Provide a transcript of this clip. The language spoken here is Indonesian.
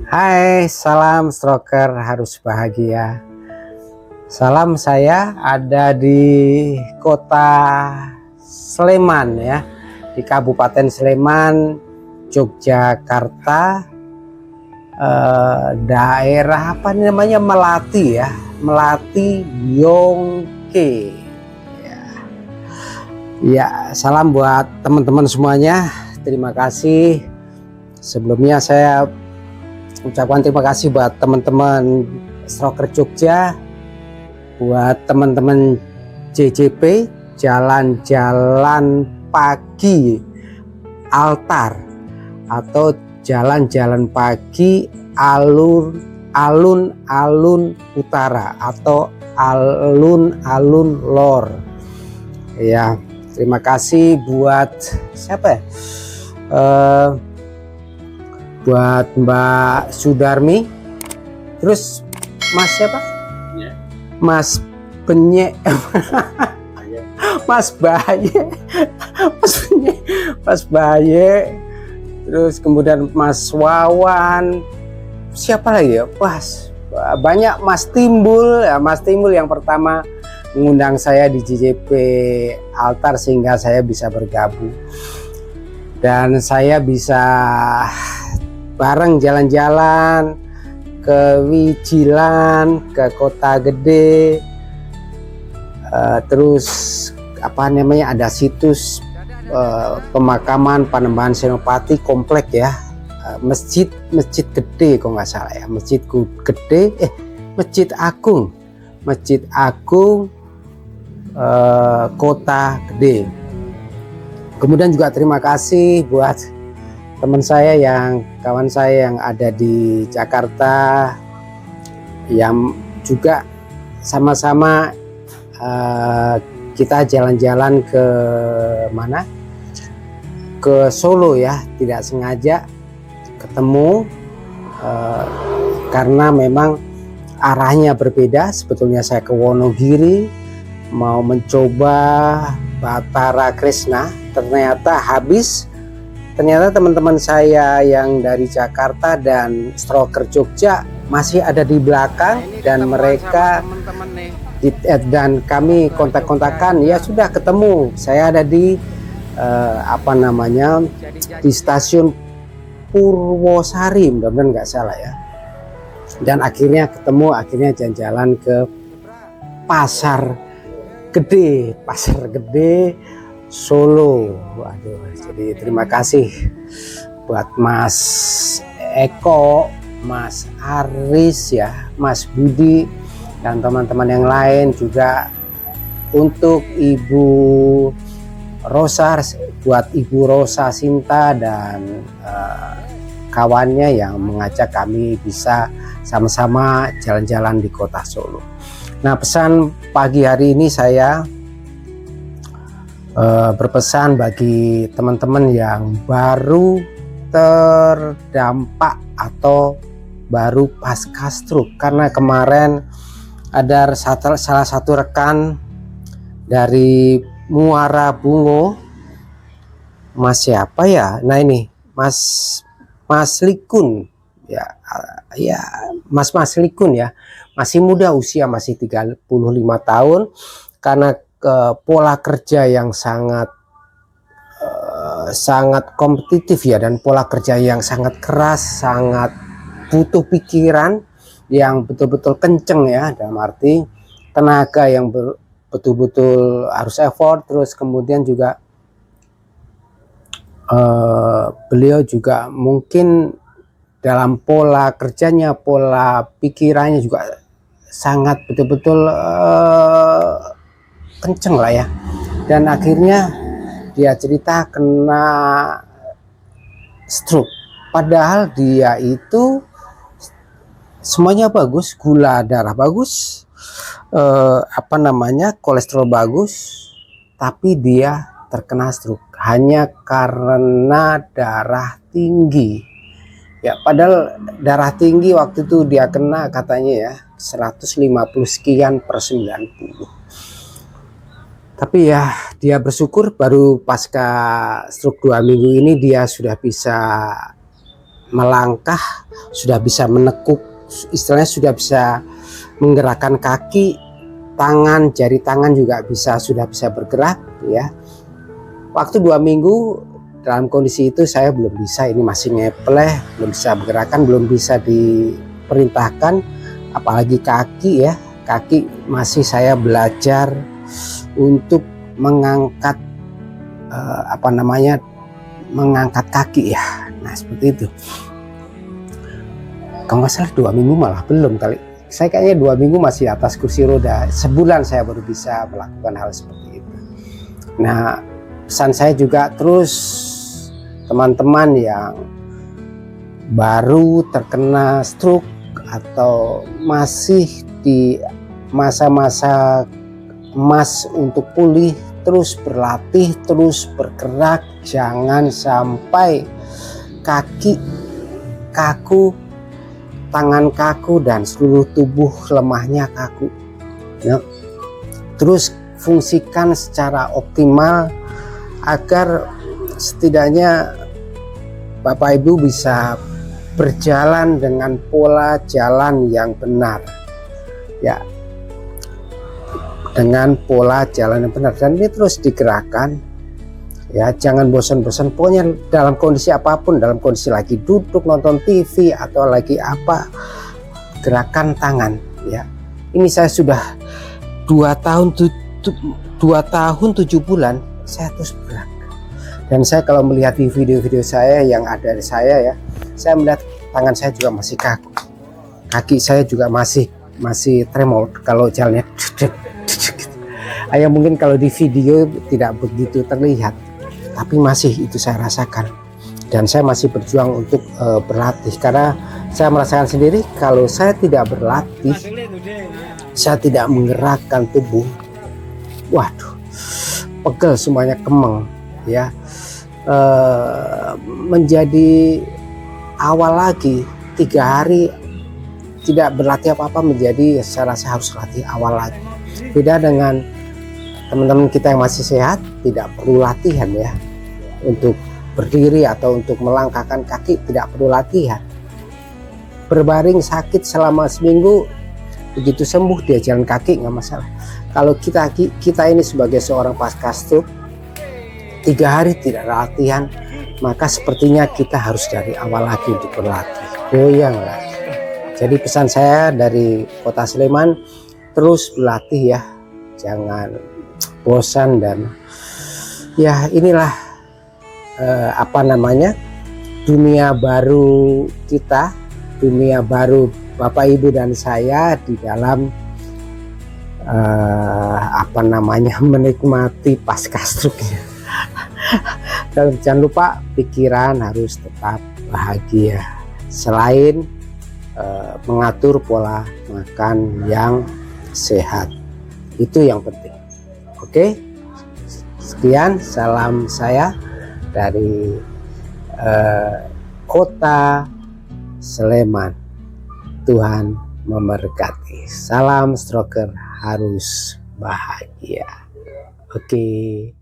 Hai, salam stroker harus bahagia. Salam, saya ada di kota Sleman ya, di Kabupaten Sleman, Yogyakarta, daerah apa namanya, Melati ya, Melati Yongke ya. Ya, salam buat teman-teman semuanya. Terima kasih. Sebelumnya saya ucapkan terima kasih buat teman-teman Stroker Jogja, buat teman-teman JJP, jalan-jalan pagi altar atau jalan-jalan pagi alun-alun utara atau alun-alun lor ya. Terima kasih buat siapa ya, buat Mbak Sudarmi, terus Mas siapa? Mas Benye, Mas Baye, Mas Baye, terus kemudian Mas Wawan, siapa lagi ya? Mas, banyak. Mas Timbul ya, Mas Timbul yang pertama mengundang saya di JJP Altar sehingga saya bisa bergabung dan saya bisa bareng jalan-jalan ke Wijilan, ke Kota Gede, terus apa namanya, ada situs pemakaman Panembahan Senopati komplek ya, masjid gede kok nggak salah ya, Masjid Agung Kota Gede. Kemudian juga terima kasih buat teman saya, kawan saya yang ada di Jakarta, yang juga sama-sama kita jalan-jalan ke mana, ke Solo ya, tidak sengaja ketemu karena memang arahnya berbeda. Sebetulnya saya ke Wonogiri mau mencoba Batara Krishna, ternyata habis. Ternyata teman-teman saya yang dari Jakarta dan Stroker Jogja masih ada di belakang, dan mereka dan kami kontak-kontakan, ya sudah ketemu. Saya ada di apa namanya, di stasiun Purwosari, mudah-mudahan nggak salah ya. Dan akhirnya ketemu, akhirnya jalan-jalan ke Pasar Gede Solo. Waduh, jadi terima kasih buat Mas Eko, Mas Aris ya, Mas Budi dan teman-teman yang lain, juga untuk Ibu Rosa, buat Ibu Rosa Sinta dan kawannya yang mengajak kami bisa sama-sama jalan-jalan di kota Solo. Nah, pesan pagi hari ini saya berpesan bagi teman-teman yang baru terdampak atau baru pasca stroke, karena kemarin ada salah satu rekan dari Muara Bungo, Mas siapa ya, nah ini Mas Likun ya, Mas Likun ya, masih muda, usia masih 35 tahun, karena pola kerja yang sangat kompetitif ya, dan pola kerja yang sangat keras, sangat butuh pikiran yang betul-betul kenceng ya, dalam arti tenaga yang betul-betul harus effort. Terus kemudian juga beliau juga mungkin dalam pola kerjanya, pola pikirannya juga sangat betul-betul kenceng lah ya, dan akhirnya dia cerita kena stroke, padahal dia itu semuanya bagus, gula darah bagus, apa namanya, kolesterol bagus, tapi dia terkena stroke hanya karena darah tinggi ya. Padahal darah tinggi waktu itu dia kena katanya ya 150 sekian per 90. Tapi ya dia bersyukur baru pasca stroke 2 minggu ini dia sudah bisa melangkah, sudah bisa menekuk, istilahnya sudah bisa menggerakkan kaki, tangan, jari tangan juga sudah bisa bergerak ya. Waktu 2 minggu dalam kondisi itu saya belum bisa, ini masih ngepleh, belum bisa bergerakan, belum bisa diperintahkan, apalagi kaki ya. Kaki masih saya belajar untuk mengangkat mengangkat kaki ya. Nah seperti itu. Kalau nggak salah 2 minggu malah belum kali. Saya kayaknya 2 minggu masih atas kursi roda. Sebulan saya baru bisa melakukan hal seperti itu. Nah pesan saya juga terus teman-teman yang baru terkena stroke atau masih di masa-masa emas untuk pulih, terus berlatih, terus bergerak, jangan sampai kaki kaku, tangan kaku, dan seluruh tubuh lemahnya kaku ya. Terus fungsikan secara optimal agar setidaknya Bapak Ibu bisa berjalan dengan pola jalan yang benar ya, dengan pola jalan yang benar, dan ini terus digerakkan ya, jangan bosan-bosan. Pokoknya dalam kondisi apapun, dalam kondisi lagi duduk nonton TV atau lagi apa, gerakan tangan ya. Ini saya sudah 2 tahun 7 bulan saya terus bergerak, dan saya kalau melihat di video-video saya yang ada di saya ya, saya melihat tangan saya juga masih kaku, kaki saya juga masih tremor kalau jalannya. Ya mungkin kalau di video tidak begitu terlihat, tapi masih itu saya rasakan, dan saya masih berjuang untuk berlatih, karena saya merasakan sendiri kalau saya tidak berlatih, saya tidak menggerakkan tubuh, waduh, pegel semuanya, kemeng ya. Menjadi awal lagi 3 hari tidak berlatih apa-apa, menjadi saya rasa harus latih awal lagi. Beda dengan teman-teman kita yang masih sehat, tidak perlu latihan ya, untuk berdiri atau untuk melangkahkan kaki tidak perlu latihan. Berbaring sakit selama seminggu, begitu sembuh dia jalan kaki nggak masalah. Kalau kita ini sebagai seorang pasca stroke 3 hari tidak latihan, maka sepertinya kita harus dari awal lagi untuk berlatih, goyang lagi. Jadi pesan saya dari Kota Sleman, terus berlatih ya, jangan bosan. Dan ya inilah dunia baru kita, dunia baru Bapak Ibu dan saya di dalam menikmati pasca stroke. Dan jangan lupa pikiran harus tetap bahagia, selain mengatur pola makan yang sehat, itu yang penting. Oke, sekian salam saya dari Kota Sleman. Tuhan memberkati. Salam stroker harus bahagia. Oke.